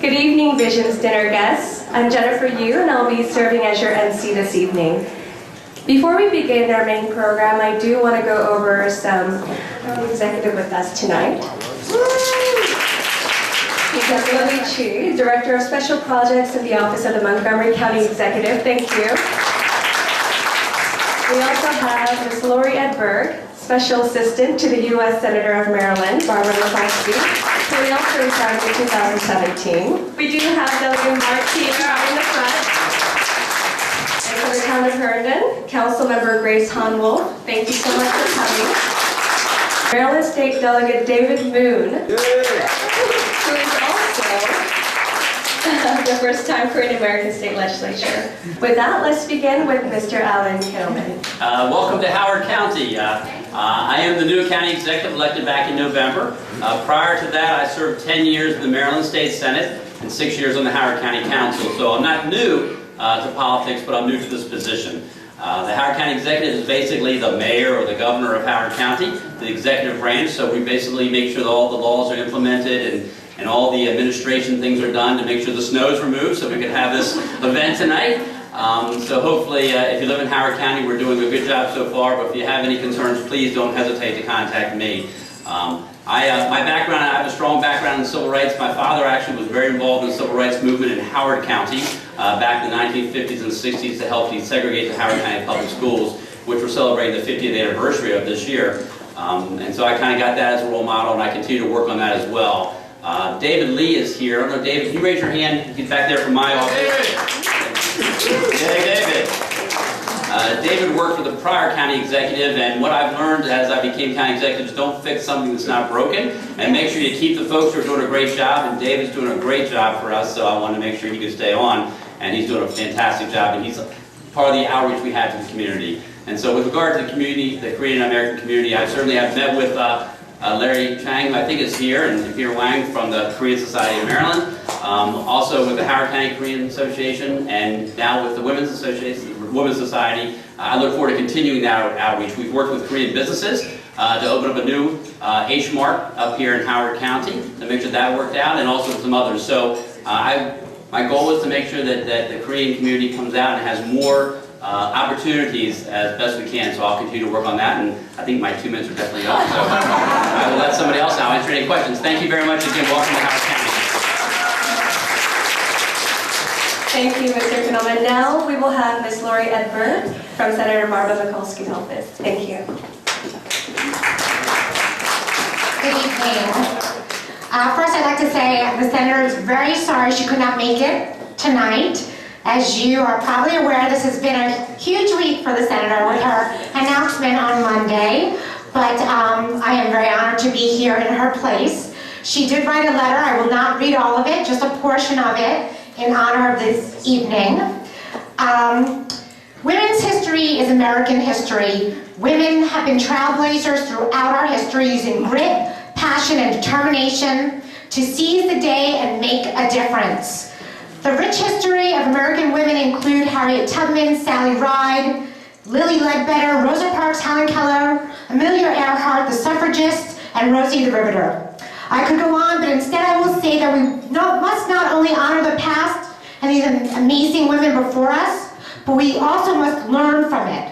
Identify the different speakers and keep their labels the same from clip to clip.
Speaker 1: Good evening, Visions dinner guests. I'm Jennifer Yu, and I'll be serving as your MC this evening. Before we begin our main program, I do want to go over some executive with us tonight. Because Lily Chi, Director of Special Projects in the Office of the Montgomery County Executive. Thank you. We also have Ms. Lori Edberg, Special Assistant to the U.S. Senator of Maryland, Barbara Mikulski, who we also retired in 2017. We do have Delegate Mark here in the front. And for the town of Herndon, Councilmember Grace Hanwolf. Thank you so much for coming. Maryland State Delegate David Moon, who is also the first time for an American State Legislature. With that, let's begin with Mr. Alan Kittleman.
Speaker 2: Welcome to Howard County. I am the new county executive elected back in November. Prior to that, I served 10 years in the Maryland State Senate and 6 years on the Howard County Council. So I'm not new to politics, but I'm new to this position. The Howard County Executive is basically the mayor or the governor of Howard County, the executive branch. So we basically make sure that all the laws are implemented and all the administration things are done to make sure the snow is removed so we can have this event tonight. So hopefully, if you live in Howard County, we're doing a good job so far, but if you have any concerns, please don't hesitate to contact me. My background, I have a strong background in civil rights. My father actually was very involved in the civil rights movement in Howard County back in the 1950s and 60s to help desegregate the Howard County public schools, which we're celebrating the 50th anniversary of this year. And so I kind of got that as a role model, and I continue to work on that as well. David Lee is here. I don't know, David, can you raise your hand? He's back there from my office. Yay, David. David worked for the prior county executive, and what I've learned as I became county executive is don't fix something that's not broken, and make sure you keep the folks who are doing a great job, and David's doing a great job for us, so I wanted to make sure he could stay on, and he's doing a fantastic job, and he's part of the outreach we have to the community. And so with regard to the community, the Korean American community, I certainly have met with Larry Chang, who I think is here, and Peter Wang from the Korean Society of Maryland, also with the Howard County Korean Association, and now with the Women's Association, the Women's Society. I look forward to continuing that outreach. We've worked with Korean businesses to open up a new H Mart up here in Howard County to make sure that worked out, and also some others. So my goal is to make sure that the Korean community comes out and has more opportunities as best we can, so I'll continue to work on that, and I think my 2 minutes are definitely up, so I will let somebody else now answer any questions. Thank you very much again. Welcome to Howard County.
Speaker 1: Thank you, Mr. Kittleman. Now we will have Ms. Lori Edberg from Senator Barbara Mikulski's office. Thank you.
Speaker 3: Good evening. First, I'd like to say the Senator is very sorry she could not make it tonight. As you are probably aware, this has been a huge week for the Senator with her announcement on Monday, but I am very honored to be here in her place. She did write a letter. I will not read all of it, just a portion of it in honor of this evening. Women's history is American history. Women have been trailblazers throughout our history using grit, passion, and determination to seize the day and make a difference. The rich history of American women include Harriet Tubman, Sally Ride, Lilly Ledbetter, Rosa Parks, Helen Keller, Amelia Earhart, the suffragists, and Rosie the Riveter. I could go on, but instead I will say that we must not only honor the past and these amazing women before us, but we also must learn from it.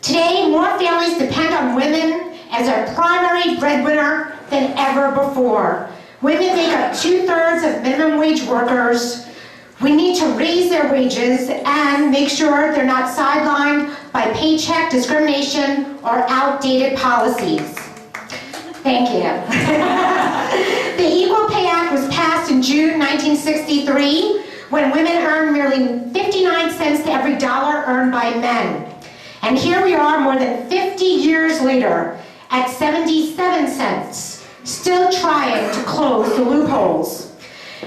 Speaker 3: Today, more families depend on women as their primary breadwinner than ever before. Women make up 2/3 of minimum wage workers. We need to raise their wages and make sure they're not sidelined by paycheck discrimination or outdated policies. Thank you. The Equal Pay Act was passed in June 1963 when women earned merely 59 cents to every dollar earned by men. And here we are more than 50 years later at 77 cents, still trying to close the loopholes.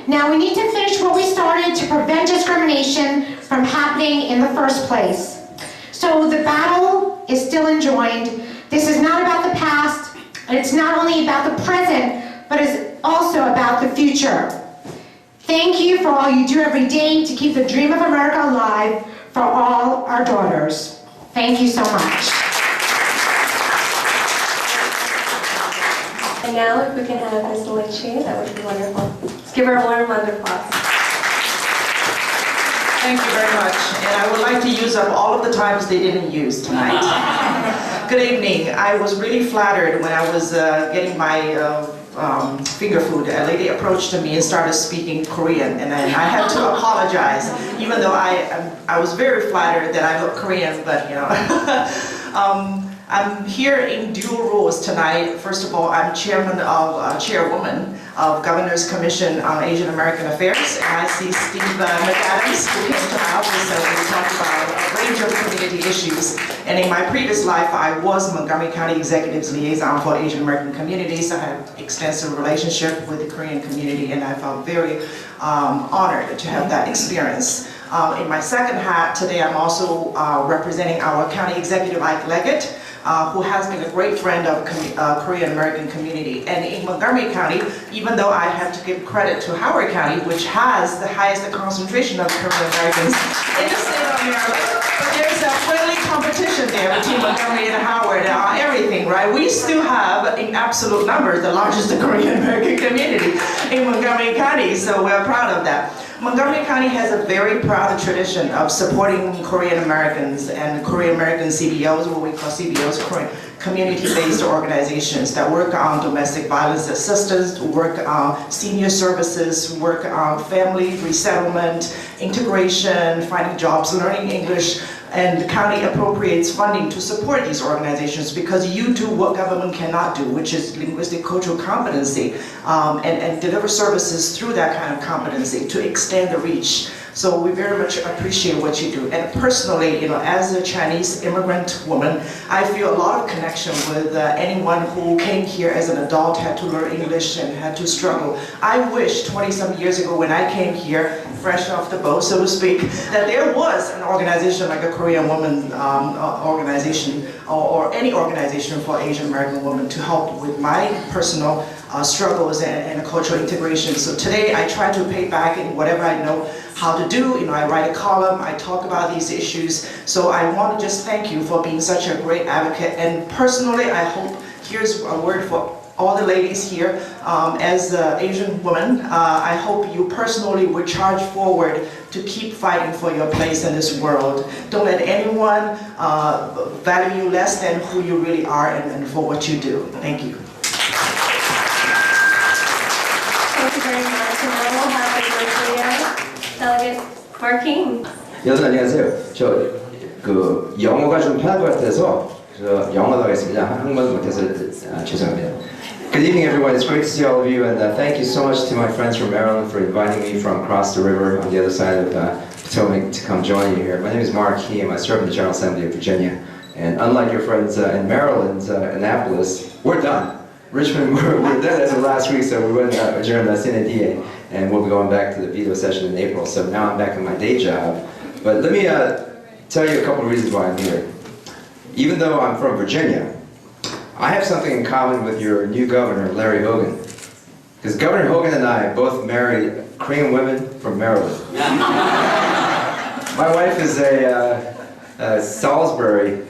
Speaker 3: Now we need to finish what we started to prevent discrimination from happening in the first place. So the battle is still enjoined. This is not about the past, and it's not only about the present, but it's also about the future. Thank you for all you do every day to keep the dream of America alive for all our daughters. Thank you so much.
Speaker 1: And now if we can have Ms. Leche, that would be wonderful. Let's give her a warm round of applause.
Speaker 4: Thank you very much. And I would like to use up all of the times they didn't use tonight. Good evening. I was really flattered when I was getting my finger food. A lady approached me and started speaking Korean, and I had to apologize, even though I was very flattered that I look Korean, but you know. I'm here in dual roles tonight. First of all, I'm chairwoman of Governor's Commission on Asian American Affairs, and I see Steve McAdams, who came to my office and we talked about a range of community issues. And in my previous life, I was Montgomery County Executive's liaison for Asian American communities. I have extensive relationship with the Korean community, and I felt very honored to have that experience. In my second hat today, I'm also representing our county executive, Ike Leggett, who has been a great friend of Korean American community. And in Montgomery County, even though I have to give credit to Howard County, which has the highest concentration of Korean Americans in the state of Maryland, but there's a friendly competition there between Montgomery and Howard on everything, right? We still have, in absolute numbers, the largest Korean American community in Montgomery County, so we're proud of that. Montgomery County has a very proud tradition of supporting Korean Americans and Korean American CBOs, what we call CBOs, community-based organizations that work on domestic violence assistance, work on senior services, work on family resettlement, integration, finding jobs, learning English, and the county appropriates funding to support these organizations because you do what government cannot do, which is linguistic cultural competency, and deliver services through that kind of competency to extend the reach. So we very much appreciate what you do. And personally, you know, as a Chinese immigrant woman, I feel a lot of connection with anyone who came here as an adult, had to learn English and had to struggle. I wish 20-some years ago when I came here, fresh off the boat, so to speak, that there was an organization like a Korean woman organization or any organization for Asian American women to help with my personal struggles and cultural integration. So today I try to pay back in whatever I know how to do. You know, I write a column, I talk about these issues. So I want to just thank you for being such a great advocate. And personally, I hope, here's a word for all the ladies here, as an Asian woman, I hope you personally will charge forward to keep fighting for your place in this world. Don't let anyone value you less than who you really are and for what you do. Thank you.
Speaker 1: Thank you very much. And now we'll have the Delegate Marking.
Speaker 5: 여러분 안녕하세요. 저 영어가 좀 편할 것 같아서 영어로 하겠습니다. 한국말 못해서 죄송합니다. Good evening, everyone. It's great to see all of you, and thank you so much to my friends from Maryland for inviting me from across the river on the other side of Potomac to come join you here. My name is Mark Heem. I serve in the General Assembly of Virginia, and unlike your friends in Maryland, Annapolis, we're done. Richmond, we're done as of last week, so we went adjourned the Sine Die, and we'll be going back to the veto session in April. So now I'm back in my day job. But let me tell you a couple of reasons why I'm here. Even though I'm from Virginia, I have something in common with your new governor, Larry Hogan. Because Governor Hogan and I both married Korean women from Maryland. My wife is a Salisbury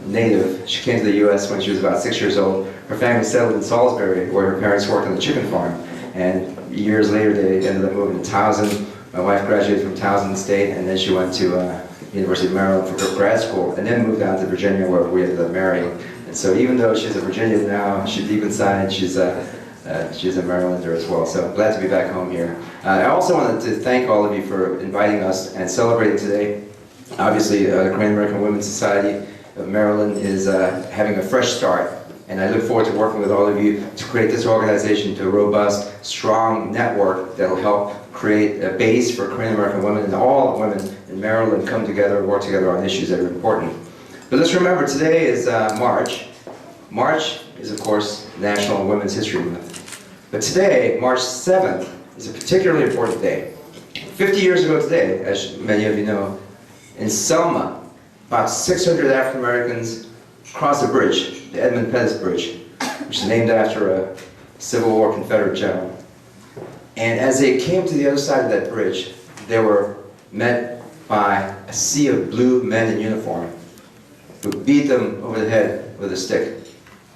Speaker 5: native. She came to the U.S. when she was about 6 years old. Her family settled in Salisbury, where her parents worked on the chicken farm. And years later, they ended up moving to Towson. My wife graduated from Towson State, and then she went to University of Maryland for grad school, and then moved down to Virginia, where we ended up marrying. And so even though she's a Virginian now, she's deep inside, she's a Marylander as well. So I'm glad to be back home here. I also wanted to thank all of you for inviting us and celebrating today. Obviously, the Korean American Women's Society of Maryland is having a fresh start. And I look forward to working with all of you to create this organization to a robust, strong network that will help create a base for Korean American women, and all women in Maryland come together and work together on issues that are important. But let's remember, today is March. March is, of course, National Women's History Month. But today, March 7th, is a particularly important day. 50 years ago today, as many of you know, in Selma, about 600 African Americans crossed a bridge, the Edmund Pettus Bridge, which is named after a Civil War Confederate general. And as they came to the other side of that bridge, they were met by a sea of blue men in uniform who beat them over the head with a stick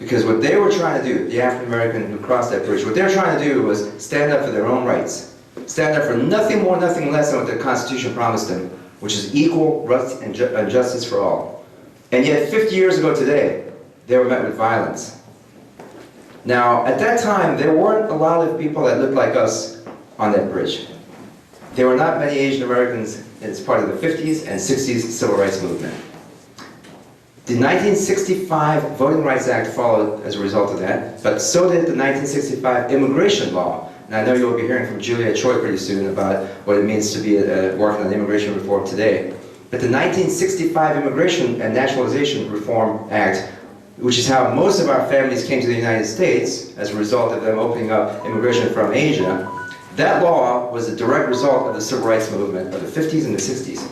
Speaker 5: Because what they were trying to do, the African American who crossed that bridge, what they were trying to do was stand up for their own rights. Stand up for nothing more, nothing less than what the Constitution promised them, which is equal rights and justice for all. And yet 50 years ago today, they were met with violence. Now, at that time, there weren't a lot of people that looked like us on that bridge. There were not many Asian Americans as part of the 50s and 60s civil rights movement. The 1965 Voting Rights Act followed as a result of that, but so did the 1965 immigration law. And I know you'll be hearing from Julia Choi pretty soon about what it means to be working on immigration reform today. But the 1965 Immigration and Nationalization Reform Act, which is how most of our families came to the United States as a result of them opening up immigration from Asia, that law was a direct result of the civil rights movement of the 50s and the 60s.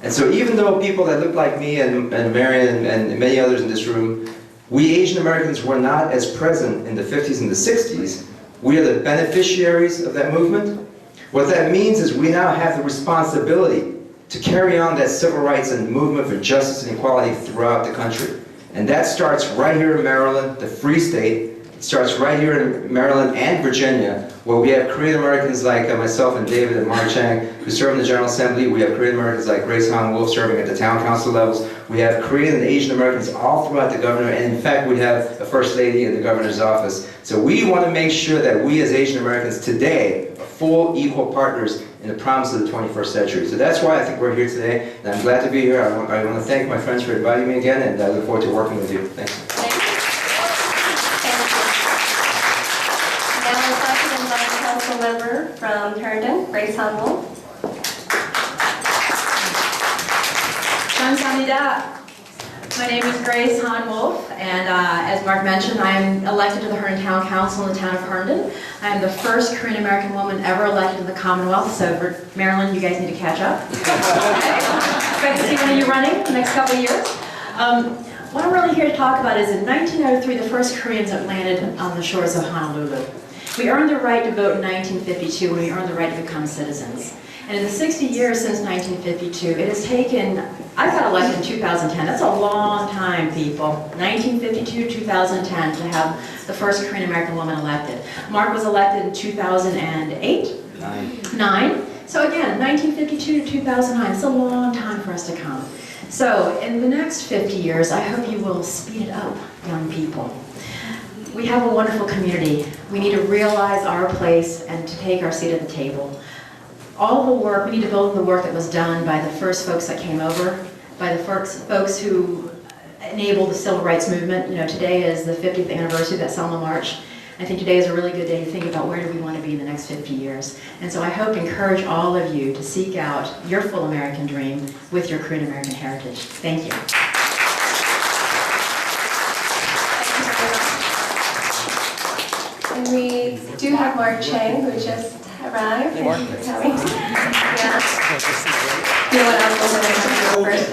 Speaker 5: And so even though people that look like me and Marion and many others in this room, we Asian Americans were not as present in the 50s and the 60s, we are the beneficiaries of that movement. What that means is we now have the responsibility to carry on that civil rights and movement for justice and equality throughout the country. And that starts right here in Maryland, the Free State. It starts right here in Maryland and Virginia, where we have Korean Americans like myself and David and Mark Chang, who serve in the General Assembly. We have Korean Americans like Grace Han Wolf serving at the town council levels. We have Korean and Asian Americans all throughout the governor, and in fact we have a First Lady in the governor's office. So we want to make sure that we as Asian Americans today are full, equal partners in the promise of the 21st century. So that's why I think we're here today, and I'm glad to be here. I want to thank my friends for inviting me again, and I look forward to working with you. Thanks.
Speaker 1: Now I'd like to invite a council member from Herndon, Grace Han Wolf.
Speaker 6: 감사합니다. My name is Grace Han Wolf, and as Mark mentioned, I am elected to the Herndon Town Council in the town of Herndon. I am the first Korean American woman ever elected to the Commonwealth, so for Maryland, you guys need to catch up. Expect to see one of you running the next couple of years. What I'm really here to talk about is in 1903, the first Koreans that landed on the shores of Honolulu. We earned the right to vote in 1952 when we earned the right to become citizens. And in the 60 years since 1952, it has taken, I got elected in 2010, that's a long time, people. 1952 to 2010 to have the first Korean American woman elected. Mark was elected in 2008? Nine. So again, 1952 to 2009, it's a long time for us to come. So in the next 50 years, I hope you will speed it up, young people. We have a wonderful community. We need to realize our place and to take our seat at the table. All the work, we need to build on the work that was done by the first folks that came over, by the first folks who enabled the civil rights movement. You know, today is the 50th anniversary of that Selma March. I think today is a really good day to think about where do we want to be in the next 50 years. And so I hope and encourage all of you to seek out your full American dream with your Korean American heritage. Thank you.
Speaker 1: And we do have Mark Chang, who just arrived. Thank you for coming. Yeah. You know what, I was going to go first.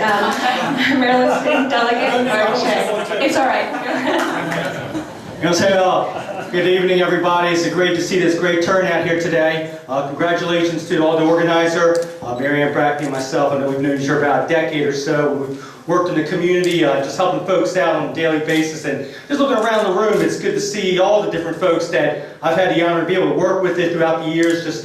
Speaker 1: Maryland State Delegate Mark Chang. It's all right.
Speaker 7: 안녕하세요. Good evening, everybody. It's great to see this great turnout here today. Congratulations to all the organizer, Mary Ann Brackney and myself. I know we've known each other about a decade or so. We've worked in the community, just helping folks out on a daily basis. And just looking around the room, it's good to see all the different folks that I've had the honor to be able to work with it throughout the years, just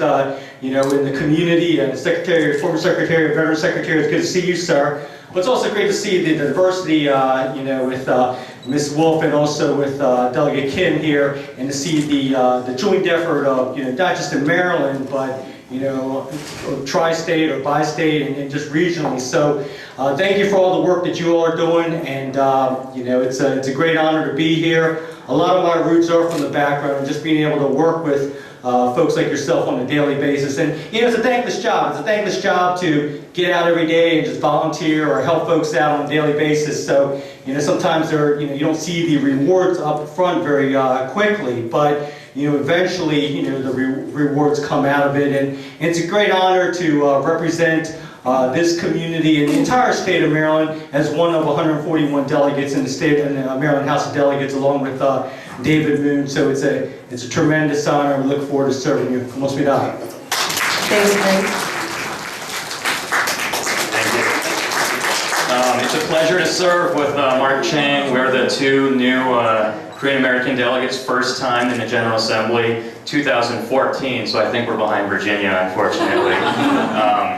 Speaker 7: you know, in the community. And the former Secretary, Veteran Secretary, it's good to see you, sir. But it's also great to see the diversity, you know, with Ms. Wolf and also with Delegate Kim here, and to see the joint effort of, you know, not just in Maryland, but, you know, tri-state or bi-state and just regionally. So thank you for all the work that you all are doing, and you know, it's a great honor to be here. A lot of my roots are from the background, just being able to work with folks like yourself on a daily basis. And you know, it's a thankless job. It's a thankless job to get out every day and just volunteer or help folks out on a daily basis. So you know, sometimes you don't see the rewards up front very quickly, but you know, eventually, you know, the rewards come out of it. And it's a great honor to represent this community in the entire state of Maryland as one of 141 delegates in the state and the Maryland House of Delegates, along with David Moon. So it's a tremendous honor. We look forward to serving you. Goodbye.
Speaker 1: Thanks, Grace.
Speaker 8: It's a pleasure to serve with Mark Chang. We're the two new Korean American delegates, first time in the General Assembly, 2014, so I think we're behind Virginia, unfortunately.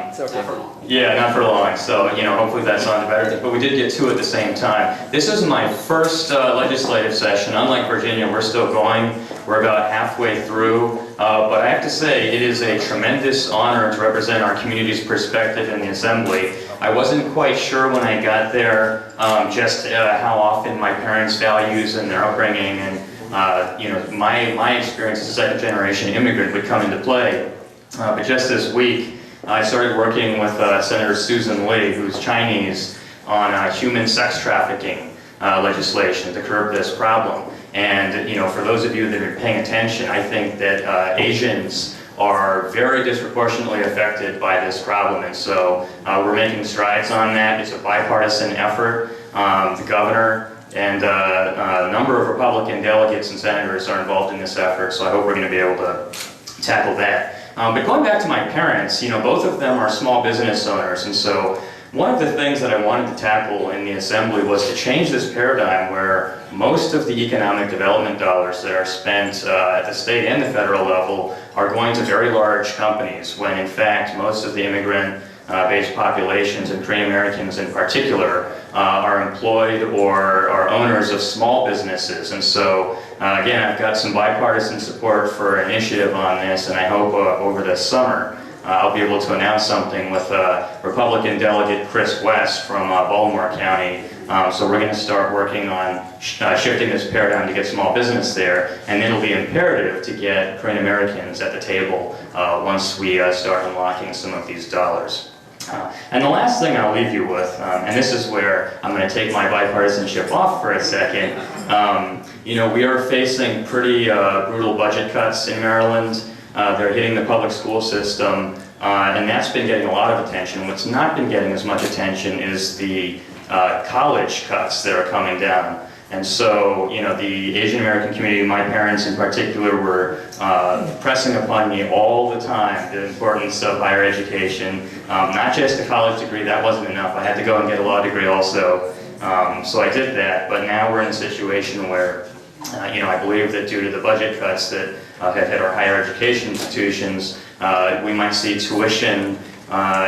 Speaker 5: It's okay.
Speaker 8: Yeah, not for long, so, hopefully that's on to better things, but we did get two at the same time. This is my first legislative session. Unlike Virginia, we're still going. We're about halfway through, but I have to say, it is a tremendous honor to represent our community's perspective in the Assembly. I wasn't quite sure when I got there just how often my parents' values and their upbringing and my experience as a second-generation immigrant would come into play. But just this week, I started working with Senator Susan Lee, who's Chinese, on human sex trafficking legislation to curb this problem. And for those of you that have been paying attention, I think that Asians are very disproportionately affected by this problem, and so we're making strides on that. It's a bipartisan effort. The governor and a number of Republican delegates and senators are involved in this effort, so I hope we're going to be able to tackle that. But going back to my parents, both of them are small business owners, and so one of the things that I wanted to tackle in the Assembly was to change this paradigm where most of the economic development dollars that are spent at the state and the federal level are going to very large companies, when in fact most of the immigrant-based populations, and Korean Americans in particular, are employed or are owners of small businesses. And so, again, I've got some bipartisan support for an initiative on this, and I hope over the summer I'll be able to announce something with Republican Delegate Chris West from Baltimore County. So we're going to start working on shifting this paradigm to get small business there, and it'll be imperative to get Korean Americans at the table once we start unlocking some of these dollars. And the last thing I'll leave you with, and this is where I'm going to take my bipartisanship off for a second, we are facing pretty brutal budget cuts in Maryland. They're hitting the public school system, and that's been getting a lot of attention. What's not been getting as much attention is the college cuts that are coming down. And so, the Asian American community, my parents in particular, were pressing upon me all the time the importance of higher education. Not just a college degree, that wasn't enough. I had to go and get a law degree also. So I did that, but now we're in a situation where I believe that due to the budget cuts that have hit our higher education institutions, we might see tuition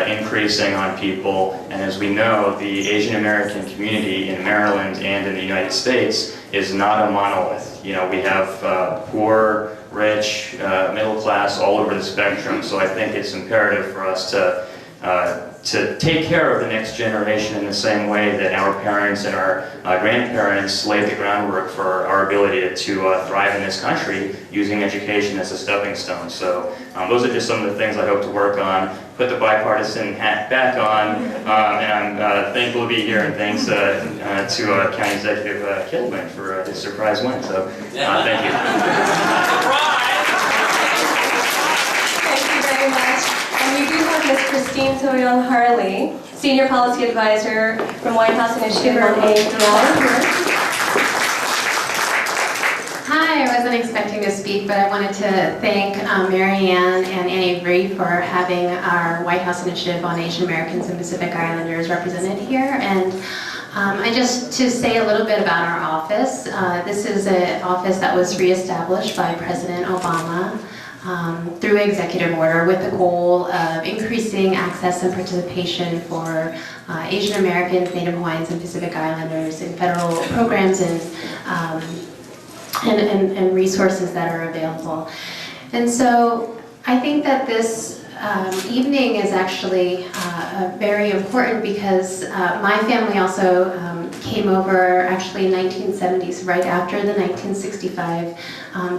Speaker 8: increasing on people. And as we know, the Asian American community in Maryland and in the United States is not a monolith. We have poor, rich, middle class all over the spectrum. So I think it's imperative for us to take care of the next generation in the same way that our parents and our grandparents laid the groundwork for our ability to thrive in this country using education as a stepping stone. So those are just some of the things I hope to work on, put the bipartisan hat back on, and I'm thankful to be here, and thanks to County Executive Kidman for his surprise win. So thank you.
Speaker 1: Thank you very much. And we do have Ms. Christine Soil Harley, Senior Policy Advisor from White House Initiative on ADL.
Speaker 9: Hi, I wasn't expecting to speak, but I wanted to thank Mary Ann and Annie Avery for having our White House Initiative on Asian Americans and Pacific Islanders represented here. And just to say a little bit about our office. This is an office that was reestablished by President Obama through executive order with the goal of increasing access and participation for Asian Americans, Native Hawaiians, and Pacific Islanders in federal programs and resources that are available. And so I think that this evening is actually very important because my family also came over actually in 1970s, right after the 1965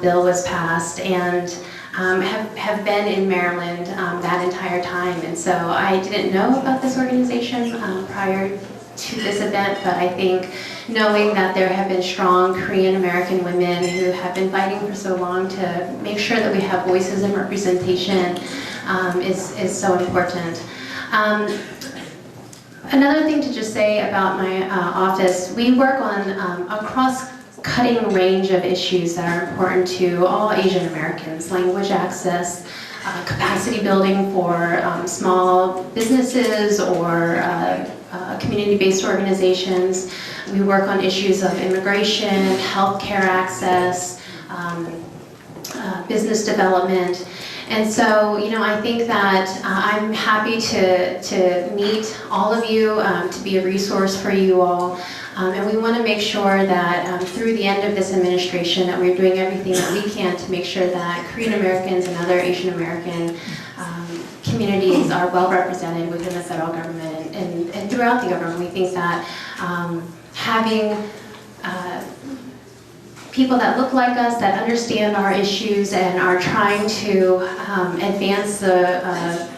Speaker 9: bill was passed, and have been in Maryland that entire time. And so I didn't know about this organization prior to this event, but I think knowing that there have been strong Korean American women who have been fighting for so long to make sure that we have voices and representation is so important. Another thing to just say about my office, we work on a cross-cutting range of issues that are important to all Asian Americans: language access, capacity building for small businesses or community-based organizations. We work on issues of immigration, healthcare access, business development. And so, I think that I'm happy to meet all of you, to be a resource for you all. And we want to make sure that through the end of this administration that we're doing everything that we can to make sure that Korean Americans and other Asian American communities are well represented within the federal government and throughout the government. We think that having people that look like us, that understand our issues and are trying to advance the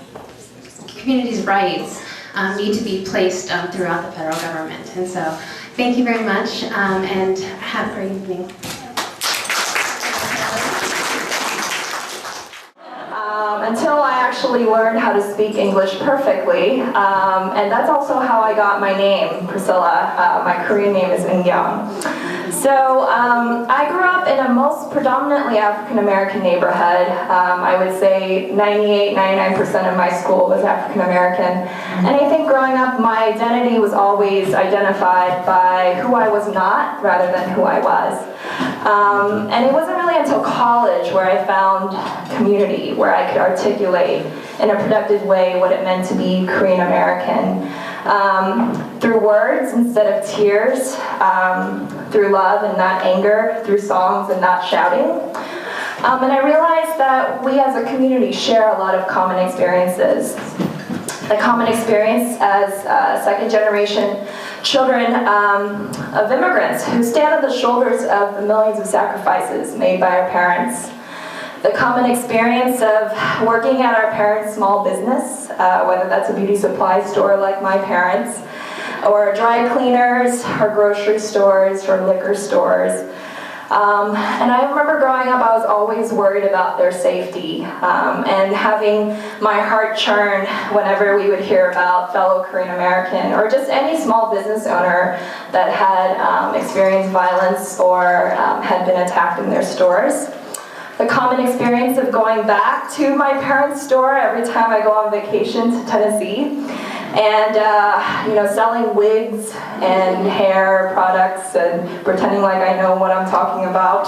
Speaker 9: community's rights need to be placed throughout the federal government. And so thank you very much and have a great evening.
Speaker 10: Until I actually learned how to speak English perfectly, and that's also how I got my name, Priscilla. My Korean name is Eun-Young. So I grew up in a most predominantly African-American neighborhood. I would say 98-99% of my school was African-American. And I think growing up, my identity was always identified by who I was not rather than who I was. And it wasn't really until college where I found community, where I could articulate in a productive way what it meant to be Korean American. Through words instead of tears, through love and not anger, through songs and not shouting. And I realized that we as a community share a lot of common experiences. A common experience as second generation children of immigrants who stand on the shoulders of the millions of sacrifices made by our parents. The common experience of working at our parents' small business, whether that's a beauty supply store like my parents, or dry cleaners, or grocery stores, or liquor stores. And I remember growing up, I was always worried about their safety and having my heart churn whenever we would hear about fellow Korean American or just any small business owner that had experienced violence or had been attacked in their stores. The common experience of going back to my parents' store every time I go on vacation to Tennessee and selling wigs and hair products and pretending like I know what I'm talking about.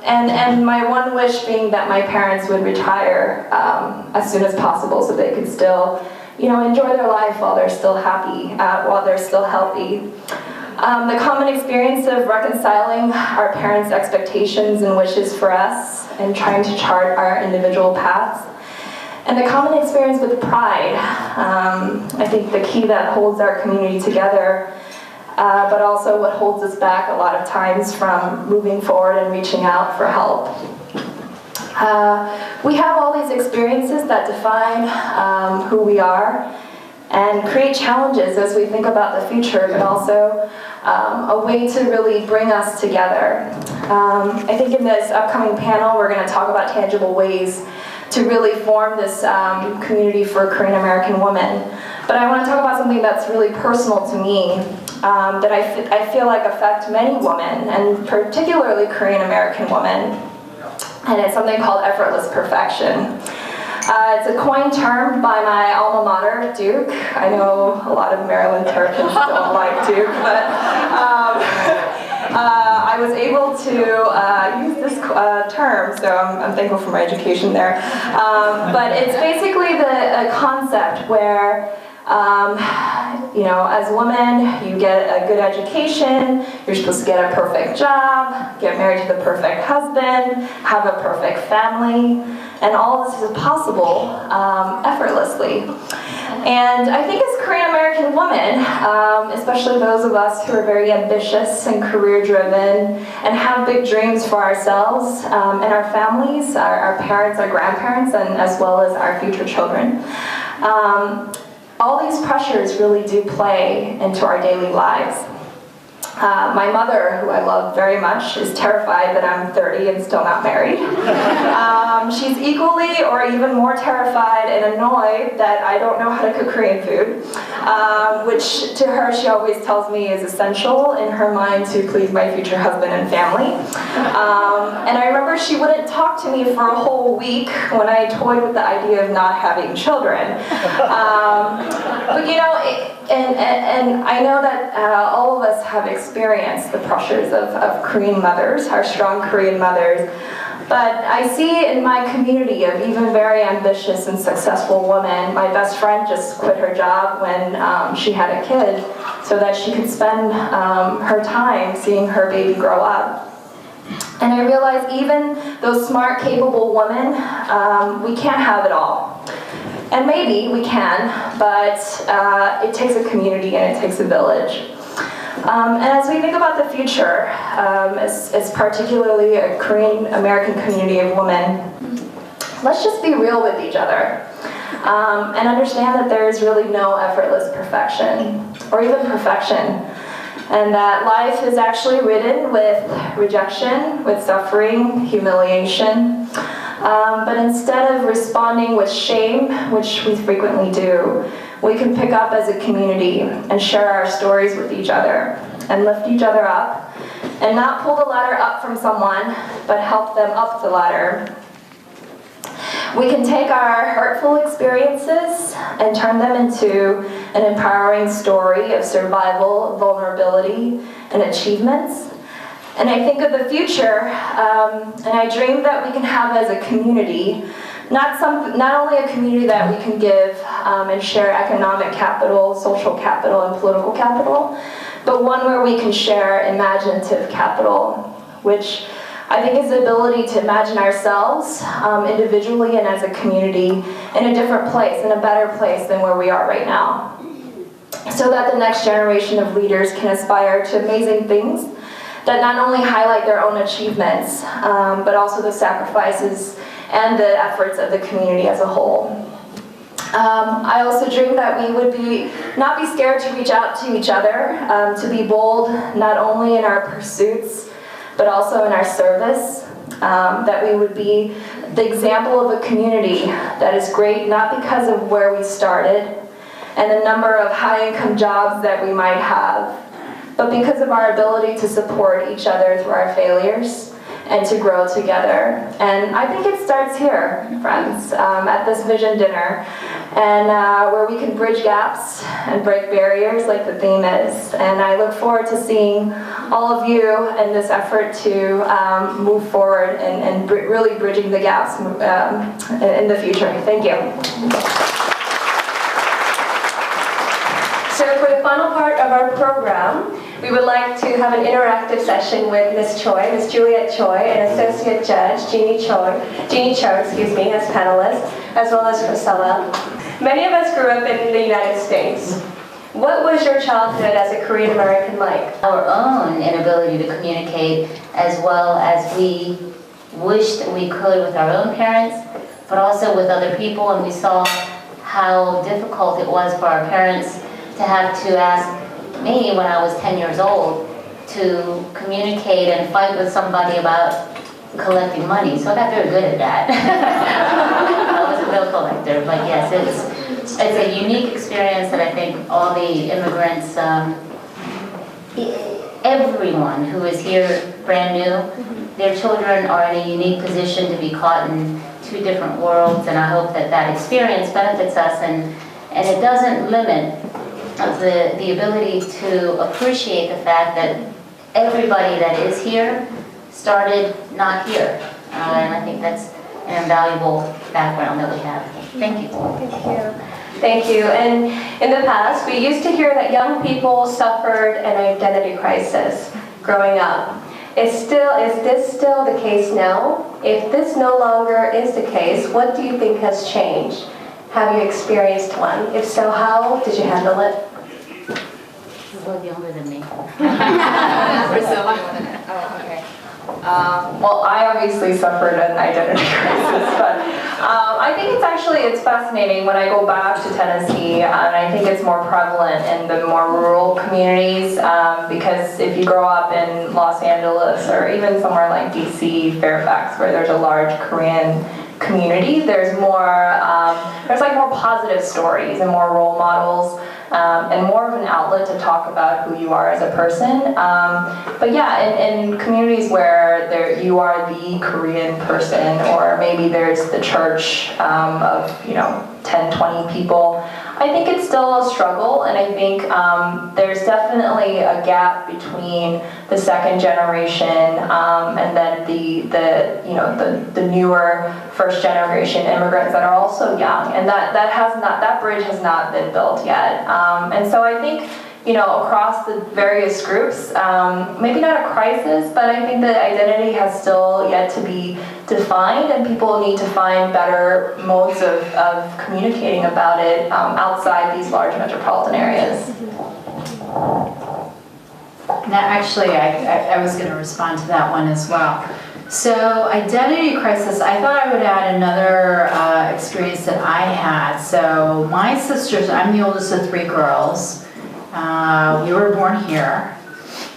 Speaker 10: And my one wish being that my parents would retire as soon as possible so they could still enjoy their life while they're still happy, while they're still healthy. The common experience of reconciling our parents' expectations and wishes for us and trying to chart our individual paths. And the common experience with pride. I think the key that holds our community together, but also what holds us back a lot of times from moving forward and reaching out for help. We have all these experiences that define who we are and create challenges as we think about the future, but also a way to really bring us together. I think in this upcoming panel, we're going to talk about tangible ways to really form this community for Korean American women. But I want to talk about something that's really personal to me, that I feel like affect many women, and particularly Korean American women. And it's something called effortless perfection. It's a coined term by my alma mater, Duke. I know a lot of Maryland Terrapins don't like Duke, but I was able to use this term, so I'm thankful for my education there. But it's basically a concept where as a woman, you get a good education, you're supposed to get a perfect job, get married to the perfect husband, have a perfect family, and all this is possible effortlessly. And I think as Korean American women, especially those of us who are very ambitious and career driven and have big dreams for ourselves and our families, our parents, our grandparents, and as well as our future children, all these pressures really do play into our daily lives. My mother, who I love very much, is terrified that I'm 30 and still not married. She's equally or even more terrified and annoyed that I don't know how to cook Korean food, which to her she always tells me is essential in her mind to please my future husband and family. And I remember she wouldn't talk to me for a whole week when I toyed with the idea of not having children. But you know, and I know that all of us have experienced the pressures of Korean mothers, our strong Korean mothers. But I see in my community of even very ambitious and successful women, my best friend just quit her job when she had a kid so that she could spend her time seeing her baby grow up. And I realized even those smart, capable women, we can't have it all. And maybe we can, but it takes a community and it takes a village. And as we think about the future, as particularly a Korean American community of women, let's just be real with each other and understand that there is really no effortless perfection or even perfection. And that life is actually ridden with rejection, with suffering, humiliation. But instead of responding with shame, which we frequently do, we can pick up as a community and share our stories with each other and lift each other up and not pull the ladder up from someone, but help them up the ladder. We can take our hurtful experiences and turn them into an empowering story of survival, vulnerability, and achievements. And I think of the future, and I dream that we can have as a community, not only a community that we can give and share economic capital, social capital, and political capital, but one where we can share imaginative capital, which I think is the ability to imagine ourselves individually and as a community in a different place, in a better place than where we are right now. So that the next generation of leaders can aspire to amazing things that not only highlight their own achievements, but also the sacrifices and the efforts of the community as a whole. I also dream that we would not be scared to reach out to each other, to be bold not only in our pursuits, but also in our service, that we would be the example of a community that is great not because of where we started and the number of high-income jobs that we might have, but because of our ability to support each other through our failures and to grow together. And I think it starts here, friends, at this vision dinner, and where we can bridge gaps and break barriers like the theme is. And I look forward to seeing all of you in this effort to move forward and really bridging the gaps in the future. Thank you.
Speaker 1: So for the final part of our program, we would like to have an interactive session with Ms. Choi, Ms. Juliet Choi, and Associate Judge Jeannie Cho, as panelists, as well as Priscilla. Many of us grew up in the United States. What was your childhood as a Korean American like?
Speaker 11: Our own inability to communicate as well as we wished we could with our own parents, but also with other people, and we saw how difficult it was for our parents to have to ask me when I was 10 years old to communicate and fight with somebody about collecting money. So I got very good at that. I was a bill collector, but yes, it's a unique experience that I think all the immigrants, everyone who is here brand new, their children are in a unique position to be caught in two different worlds, and I hope that that experience benefits us and it doesn't limit the ability to appreciate the fact that everybody that is here started not here. And I think that's an invaluable background that we have. Thank you.
Speaker 1: Thank you. Thank you. And in the past, we used to hear that young people suffered an identity crisis growing up. Is this still the case now? If this no longer is the case, what do you think has changed? Have you experienced one? If so, how did you handle it?
Speaker 11: You're both younger than me.
Speaker 10: Priscilla. Oh, okay. Well, I obviously suffered an identity crisis, but I think it's fascinating when I go back to Tennessee, and I think it's more prevalent in the more rural communities, because if you grow up in Los Angeles or even somewhere like DC, Fairfax, where there's a large Korean community. There's more, there's like more positive stories and more role models, and more of an outlet to talk about who you are as a person. But yeah, in communities where you are the Korean person, or maybe there's the church of 10, 20 people, I think it's still a struggle, and I think there's definitely a gap between the second generation and then the newer first generation immigrants that are also young, and that bridge has not been built yet. And so I think across the various groups, maybe not a crisis, but I think that identity has still yet to be defined, and people need to find better modes of communicating about it outside these large metropolitan areas.
Speaker 6: Now, actually, I was going to respond to that one as well. So, identity crisis, I thought I would add another experience that I had. So, my sisters, I'm the oldest of 3 girls. We were born here,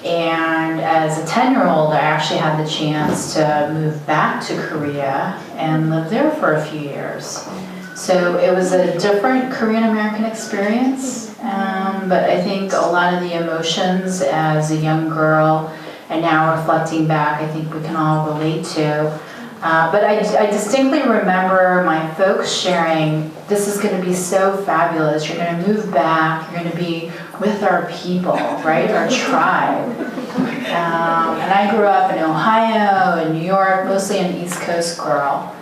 Speaker 6: and as a 10-year-old, I actually had the chance to move back to Korea and live there for a few years. So it was a different Korean-American experience, but I think a lot of the emotions as a young girl, and now reflecting back, I think we can all relate to. But I distinctly remember my folks sharing, this is going to be so fabulous, you're going to move back, you're going to be with our people, right, our tribe. And I grew up in Ohio and New York, mostly an East Coast girl,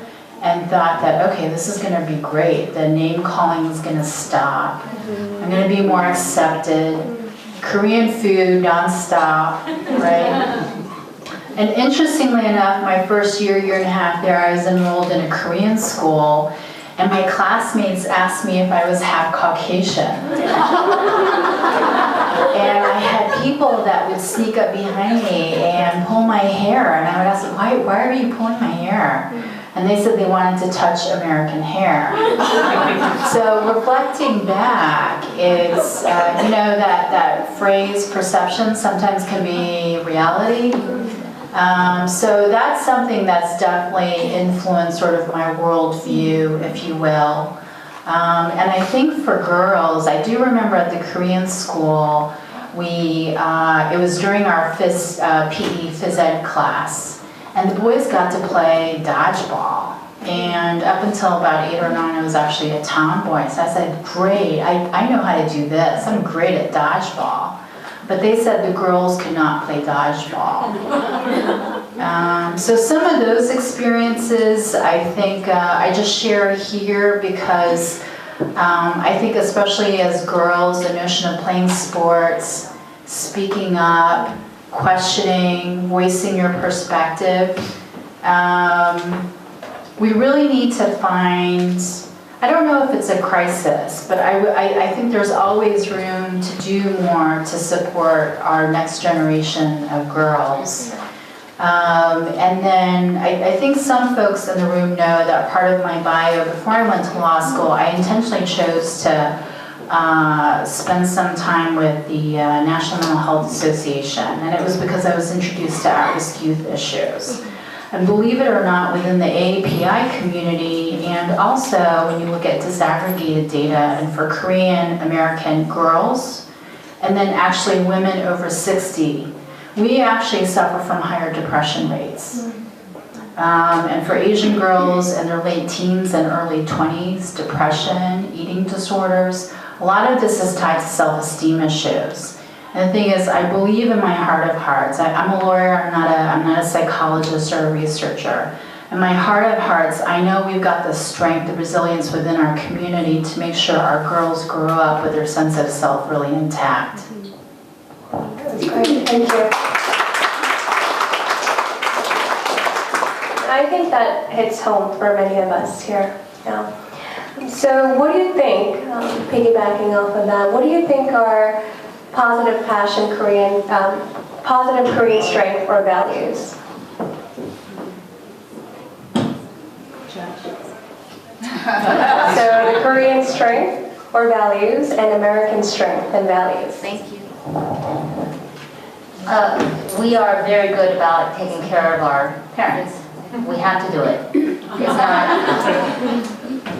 Speaker 6: and thought that, okay, this is going to be great. The name calling is going to stop. I'm going to be more accepted. Korean food nonstop, right? And interestingly enough, my first year and a half there, I was enrolled in a Korean school, and my classmates asked me if I was half Caucasian. And I had people that would sneak up behind me and pull my hair, and I would ask them, why are you pulling my hair? And they said they wanted to touch American hair. So reflecting back, it's, that phrase, perception, sometimes can be reality. So that's something that's definitely influenced sort of my worldview, if you will. And I think for girls, I do remember at the Korean school, it was during our PE phys ed class, and the boys got to play dodgeball. And up until about 8 or 9, I was actually a tomboy. So I said, great, I know how to do this. I'm great at dodgeball. But they said the girls could not play dodgeball. So some of those experiences, I think I just share here because I think especially as girls, the notion of playing sports, speaking up, questioning, voicing your perspective, we really need to find, I don't know if it's a crisis, but I think there's always room to do more to support our next generation of girls. And then I think some folks in the room know that part of my bio, before I went to law school, I intentionally chose to spend some time with the National Mental Health Association, and it was because I was introduced to at-risk youth issues. And believe it or not, within the AAPI community, and also when you look at disaggregated data, and for Korean American girls, and then actually women over 60, we actually suffer from higher depression rates. And for Asian girls in their late teens and early 20s, depression, eating disorders, a lot of this is tied to self-esteem issues. And the thing is, I believe in my heart of hearts. I'm a lawyer, I'm not a psychologist or a researcher. In my heart of hearts, I know we've got the strength, the resilience within our community to make sure our girls grow up with their sense of self really intact.
Speaker 12: That's great, thank you. I think that hits home for many of us here. Yeah. So what do you think, piggybacking off of that, what do you think are positive Korean strength or values? So the Korean strength or values and American strength and values.
Speaker 11: Thank you. We are very good about taking care of our parents. We have to do it. It's not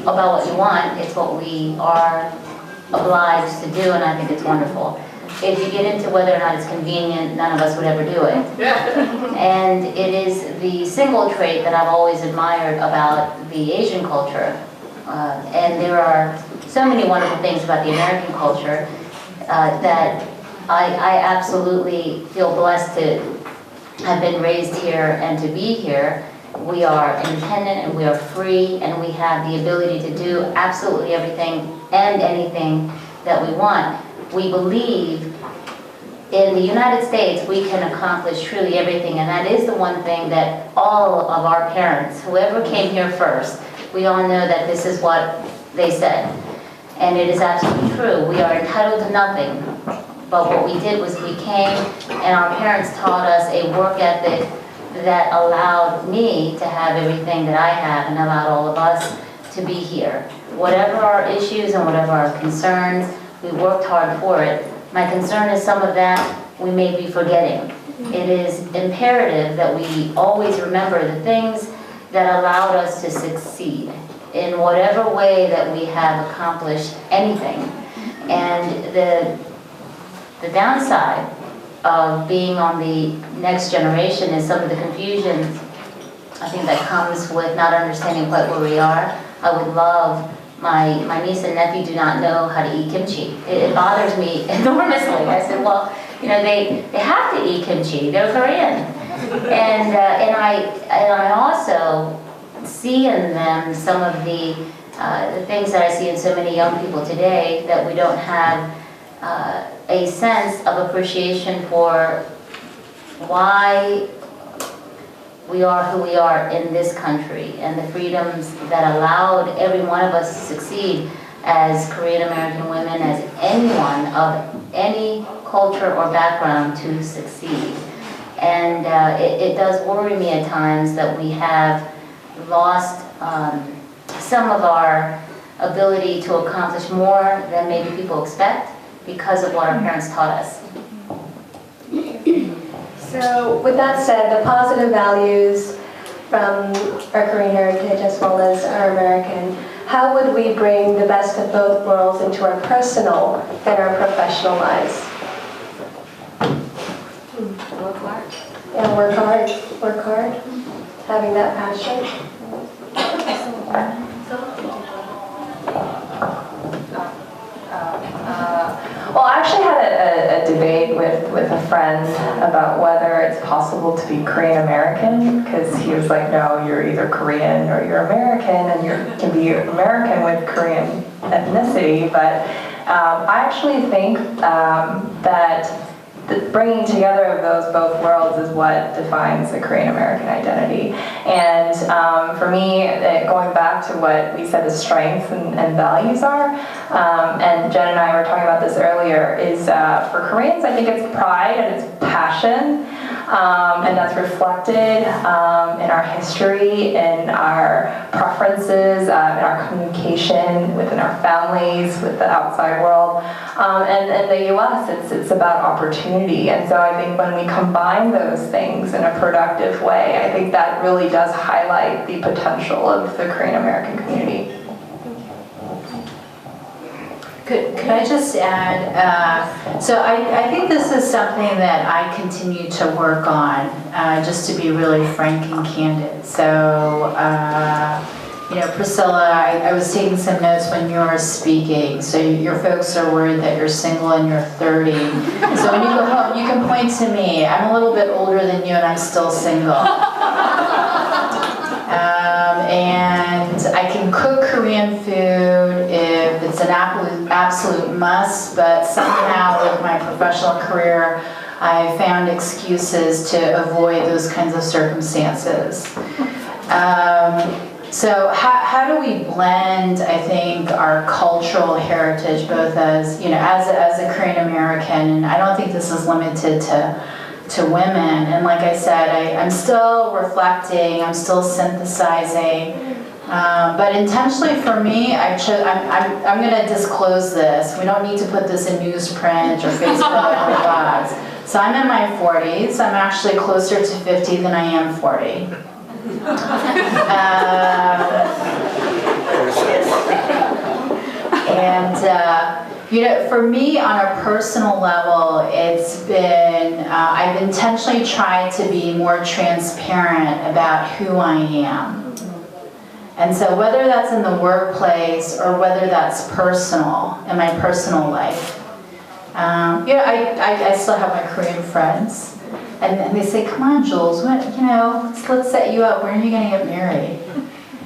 Speaker 11: about what you want, it's what we are obliged to do, and I think it's wonderful. If you get into whether or not it's convenient, none of us would ever do it. And it is the single trait that I've always admired about the Asian culture. And there are so many wonderful things about the American culture that I absolutely feel blessed to have been raised here and to be here. We are independent and we are free and we have the ability to do absolutely everything and anything that we want. We believe in the United States we can accomplish truly everything, and that is the one thing that all of our parents, whoever came here first, we all know that this is what they said. And it is absolutely true. We are entitled to nothing. But what we did was we came and our parents taught us a work ethic that allowed me to have everything that I have and allowed all of us to be here. Whatever our issues and whatever our concerns, we worked hard for it. My concern is some of that we may be forgetting. It is imperative that we always remember the things that allowed us to succeed in whatever way that we have accomplished anything. And the downside of being on the next generation is some of the confusion, I think, that comes with not understanding quite where we are. I would love, my niece and nephew do not know how to eat kimchi. It bothers me enormously. I said, well, you know, they have to eat kimchi. They're Korean. And I also see in them some of the things that I see in so many young people today, that we don't have a sense of appreciation for why we are who we are in this country and the freedoms that allowed every one of us to succeed as Korean American women, as anyone of any culture or background to succeed. And it does worry me at times that we have lost some of our ability to accomplish more than maybe people expect because of what our parents taught us.
Speaker 12: So with that said, the positive values from our Korean heritage as well as our American, how would we bring the best of both worlds into our personal and our professional lives?
Speaker 11: Work hard.
Speaker 12: Yeah, work hard, having that passion.
Speaker 10: Well, I actually had a debate with a friend about whether it's possible to be Korean American, because he was like, no, you're either Korean or you're American, and you can be American with Korean ethnicity. But I actually think that the bringing together of those both worlds is what defines the Korean American identity. And for me, going back to what we said the strengths and values are, and Jen and I were talking about this earlier, is for Koreans, I think it's pride and it's passion, and that's reflected in our history, in our preferences, in our communication within our families, with the outside world. And in the US, it's about opportunity. And so I think when we combine those things in a productive way, I think that really does highlight the potential of the Korean American community.
Speaker 6: Could I just add, so I think this is something that I continue to work on, just to be really frank and candid. So, you know, Priscilla, I was taking some notes when you were speaking. So your folks are worried that you're single and you're 30. So when you go home, you can point to me. I'm a little bit older than you and I'm still single. And I can cook Korean food if it's an absolute must, but somehow with my professional career, I found excuses to avoid those kinds of circumstances. So how do we blend, I think, our cultural heritage, both as, you know, as a Korean American, and I don't think this is limited to women. And like I said, I'm still reflecting, I'm still synthesizing, but intentionally for me, I'm going to disclose this. We don't need to put this in newsprint or Facebook or blogs. So I'm in my 40s. I'm actually closer to 50 than I am 40.
Speaker 13: For me, on a personal level, it's been, I've intentionally tried to be more transparent about who I am. And so whether that's in the workplace or whether that's personal, in my personal life, I still have my Korean friends, and they say, come on, Jules, let's set you up. When are you going to get married?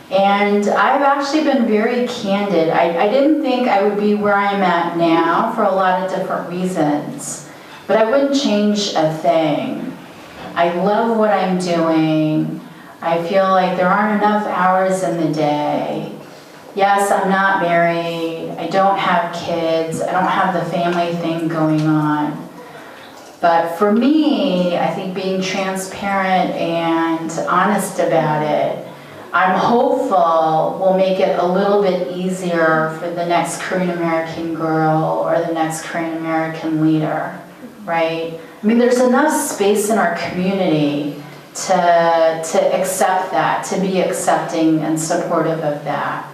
Speaker 13: And I've actually been very candid. I didn't think I would be where I'm at now for a lot of different reasons, but I wouldn't change a thing. I love what I'm doing. I feel like there aren't enough hours in the day. Yes, I'm not married. I don't have kids. I don't have the family thing going on. But for me, I think being transparent and honest about it, I'm hopeful will make it a little bit easier for the next Korean American girl or the next Korean American leader, right? I mean, there's enough space in our community to accept that, to be accepting and supportive of that.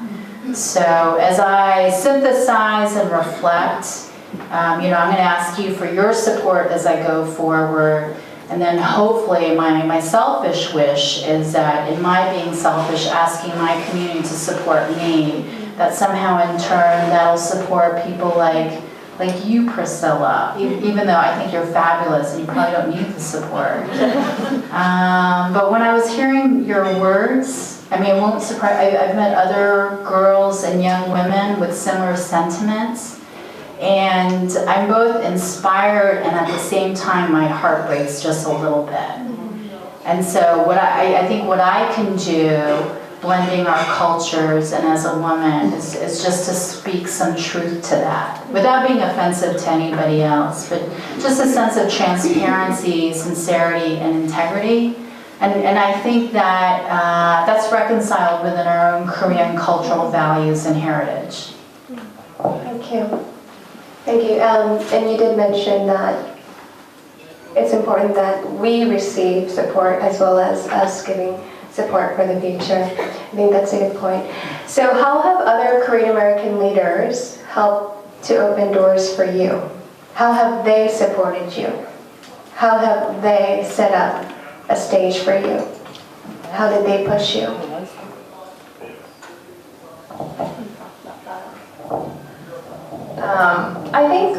Speaker 13: So as I synthesize and reflect, I'm going to ask you for your support as I go forward. And then hopefully my selfish wish is that in my being selfish, asking my community to support me, that somehow in turn that'll support people like you, Priscilla, even though I think you're fabulous and you probably don't need the support. But when I was hearing your words, I mean, it won't surprise, I've met other girls and young women with similar sentiments. And I'm both inspired and at the same time my heart breaks just a little bit. And so I think what I can do, blending our cultures and as a woman, is just to speak some truth to that. Without being offensive to anybody else, but just a sense of transparency, sincerity, and integrity. And I think that that's reconciled within our own Korean cultural values and heritage.
Speaker 12: Thank you. Thank you. And you did mention that it's important that we receive support as well as us giving support for the future. I think that's a good point. So how have other Korean American leaders helped to open doors for you? How have they supported you? How have they set up a stage for you? How did they push you?
Speaker 10: I think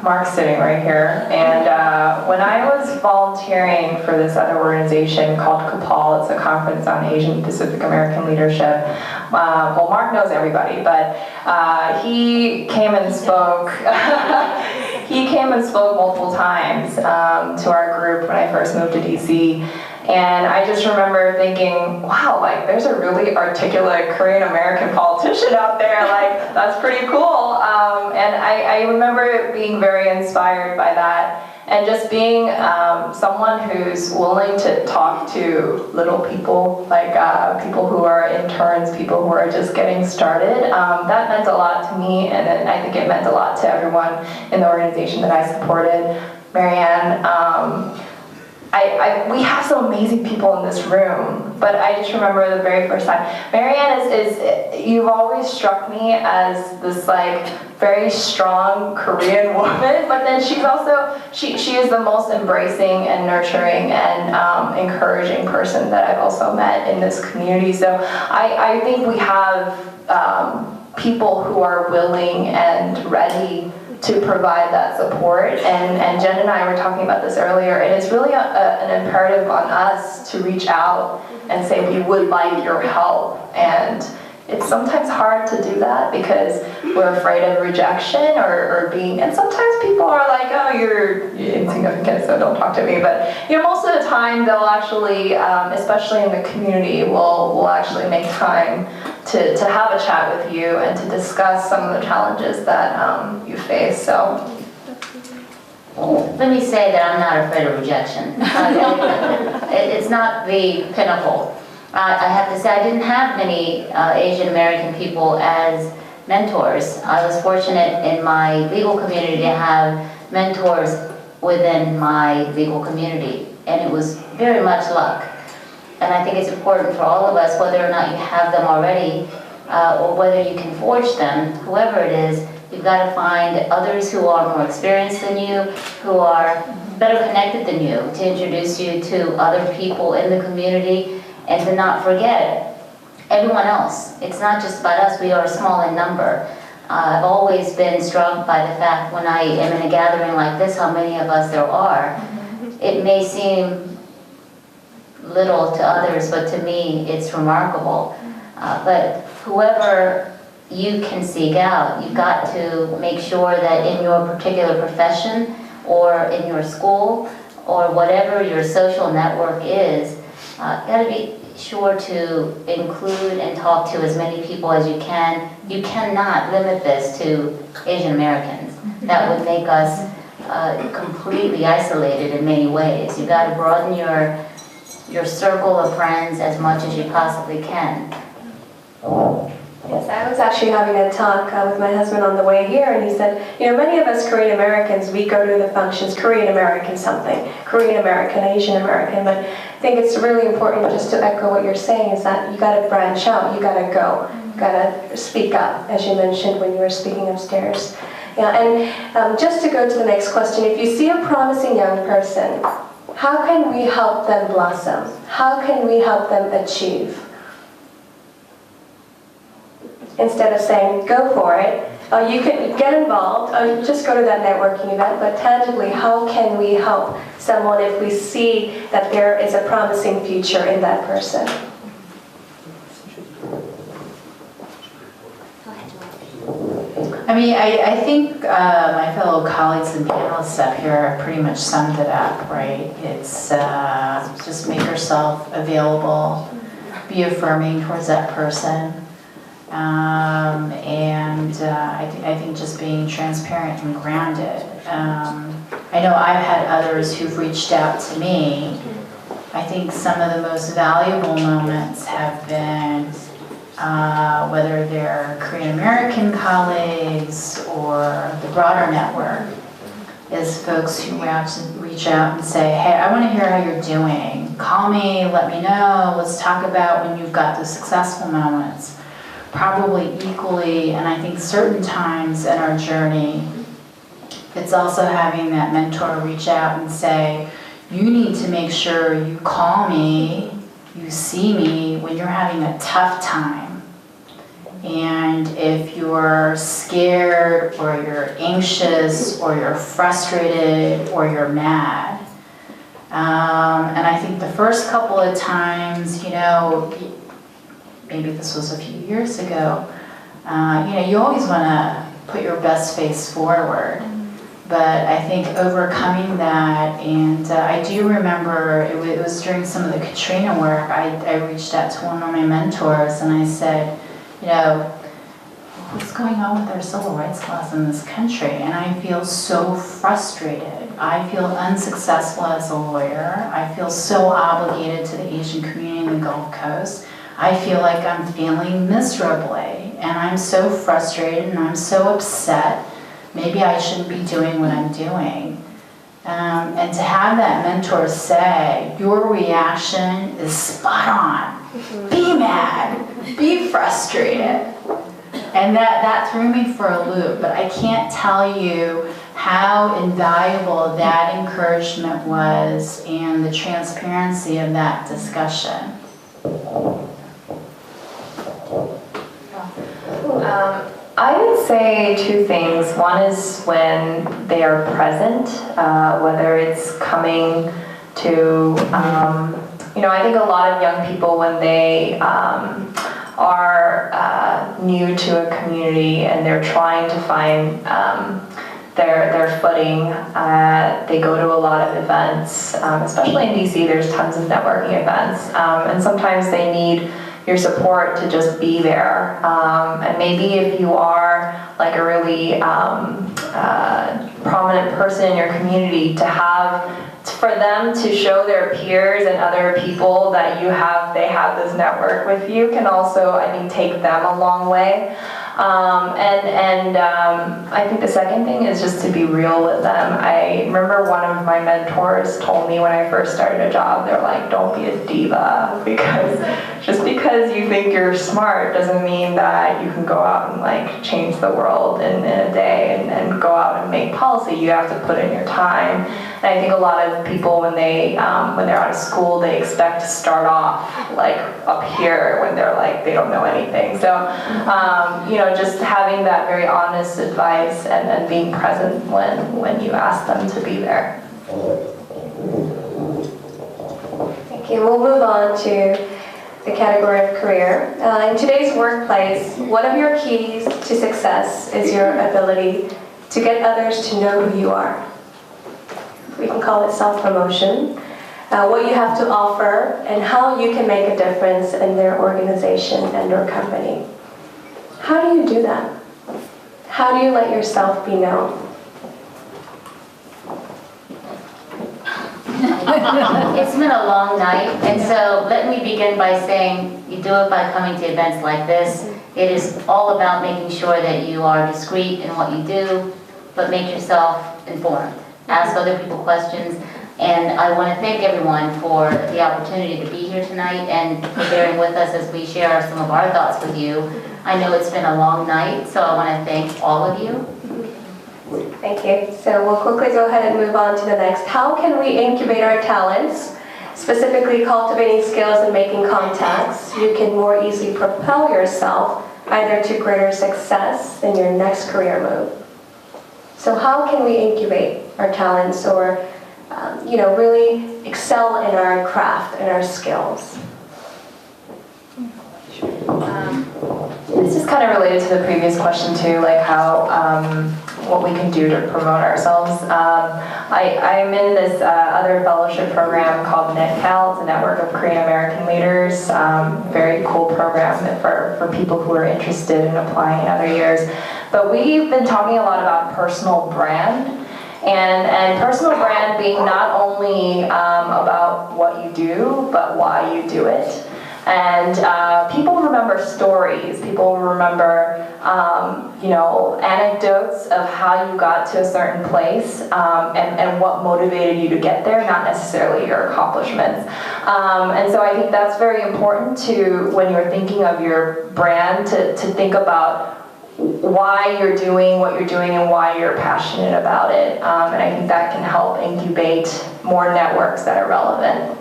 Speaker 10: Mark's sitting right here, and when I was volunteering for this other organization called CAPAL, it's a conference on Asian Pacific American leadership. Well, Mark knows everybody, but he came and spoke. He came and spoke multiple times to our group when I first moved to DC. And I just remember thinking, wow, like there's a really articulate Korean American politician out there, like that's pretty cool. And I remember being very inspired by that, and just being someone who's willing to talk to little people, like people who are interns, people who are just getting started. That meant a lot to me, and then I think it meant a lot to everyone in the organization that I supported. Marianne, we have some amazing people in this room, but I just remember the very first time. Marianne you've always struck me as this like very strong Korean woman, but then she's also, she is the most embracing and nurturing and encouraging person that I've also met in this community. So I think we have people who are willing and ready to provide that support, and Jen and I were talking about this earlier, and it's really an imperative on us to reach out and say we would like your help. And it's sometimes hard to do that because we're afraid of rejection or being, and sometimes people are like, oh, you're insignificant, so don't talk to me. But most of the time they'll actually, especially in the community, will actually make time to have a chat with you and to discuss some of the challenges that you face. So
Speaker 11: let me say that I'm not afraid of rejection. It's not the pinnacle. I have to say I didn't have many Asian American people as mentors. I was fortunate in my legal community to have mentors within my legal community, and it was very much luck. And I think it's important for all of us, whether or not you have them already, or whether you can forge them, whoever it is, you've got to find others who are more experienced than you, who are better connected than you, to introduce you to other people in the community, and to not forget everyone else. It's not just about us, we are small in number. I've always been struck by the fact when I am in a gathering like this, how many of us there are. It may seem little to others, but to me, it's remarkable. But whoever you can seek out, you've got to make sure that in your particular profession or in your school or whatever your social network is, you've got to be sure to include and talk to as many people as you can. You cannot limit this to Asian Americans. That would make us completely isolated in many ways. You've got to broaden your circle of friends as much as you possibly can.
Speaker 12: Yes, I was actually having a talk with my husband on the way here, and he said, you know, many of us Korean Americans, we go to the functions, Korean American something, Korean American, Asian American, but I think it's really important, just to echo what you're saying, is that you got to branch out, you got to go, you got to speak up, as you mentioned when you were speaking upstairs. Yeah, and just to go to the next question, if you see a promising young person, how can we help them blossom? How can we help them achieve? Instead of saying, go for it, you can get involved, just go to that networking event, but tangibly, how can we help someone if we see that there is a promising future in that person?
Speaker 13: I mean, I think my fellow colleagues and panelists up here pretty much summed it up, right? It's just make yourself available, be affirming towards that person. I think just being transparent and grounded. I know I've had others who've reached out to me. I think some of the most valuable moments have been whether they're Korean American colleagues or the broader network, is folks who reach out and say, hey, I want to hear how you're doing. Call me, let me know, let's talk about when you've got the successful moments. Probably equally, and I think certain times in our journey, it's also having that mentor reach out and say, you need to make sure you call me, you see me when you're having a tough time. And if you're scared or you're anxious or you're frustrated or you're mad. And I think the first couple of times, you know, maybe this was a few years ago, you know, you always want to put your best face forward. But I think overcoming that, and I do remember it was during some of the Katrina work, I reached out to one of my mentors and I said, you know, what's going on with our civil rights laws in this country? And I feel so frustrated. I feel unsuccessful as a lawyer. I feel so obligated to the Asian community in the Gulf Coast. I feel like I'm failing miserably, and I'm so frustrated and I'm so upset. Maybe I shouldn't be doing what I'm doing. And to have that mentor say, your reaction is spot on. Be mad, be frustrated. And that threw me for a loop, but I can't tell you how invaluable that encouragement was and the transparency of that discussion.
Speaker 10: I would say two things. One is when they are present, whether it's coming to, you know, I think a lot of young people when they are new to a community and they're trying to find their footing, they go to a lot of events, especially in DC, there's tons of networking events, and sometimes they need your support to just be there. And maybe if you are like a really prominent person in your community, to have, for them to show their peers and other people that they have this network with you can also, I think, take them a long way. I think the second thing is just to be real with them. I remember one of my mentors told me when I first started a job, they're like, don't be a diva, because just because you think you're smart doesn't mean that you can go out and like change the world in a day and go out and make policy. You have to put in your time. And I think a lot of people when they're out of school, they expect to start off like up here when they're like they don't know anything. So just having that very honest advice and being present when you ask them to be there.
Speaker 12: Thank you. We'll move on to the category of career. In today's workplace, one of your keys to success is your ability to get others to know who you are. We can call it self-promotion. What you have to offer and how you can make a difference in their organization and your company. How do you do that? How do you let yourself be known?
Speaker 11: It's been a long night, and so let me begin by saying you do it by coming to events like this. It is all about making sure that you are discreet in what you do, but make yourself informed. Ask other people questions, and I want to thank everyone for the opportunity to be here tonight and for bearing with us as we share some of our thoughts with you. I know it's been a long night, so I want to thank all of you.
Speaker 12: Thank you. So we'll quickly go ahead and move on to the next. How can we incubate our talents, specifically cultivating skills and making contacts? You can more easily propel yourself either to greater success in your next career move. So how can we incubate our talents or really excel in our craft and our skills?
Speaker 10: This is kind of related to the previous question too, like how what we can do to promote ourselves. I'm in this other fellowship program called NetCal. It's a network of Korean American leaders. Very cool program for people who are interested in applying in other years. But we've been talking a lot about personal brand. And personal brand being not only about what you do, but why you do it. And people remember stories. People remember, anecdotes of how you got to a certain place and what motivated you to get there, not necessarily your accomplishments. And so I think that's very important to, when you're thinking of your brand, to think about why you're doing what you're doing and why you're passionate about it. And I think that can help incubate more networks that are relevant.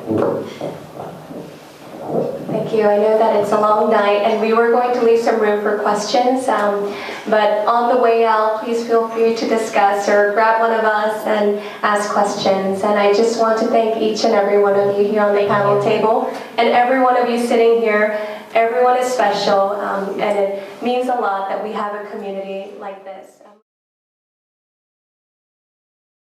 Speaker 12: Thank you. I know that it's a long night and we were going to leave some room for questions, but on the way out, please feel free to discuss or grab one of us and ask questions. And I just want to thank each and every one of you here on the panel table and every one of you sitting here. Everyone is special, and it means a lot that we have a community like this.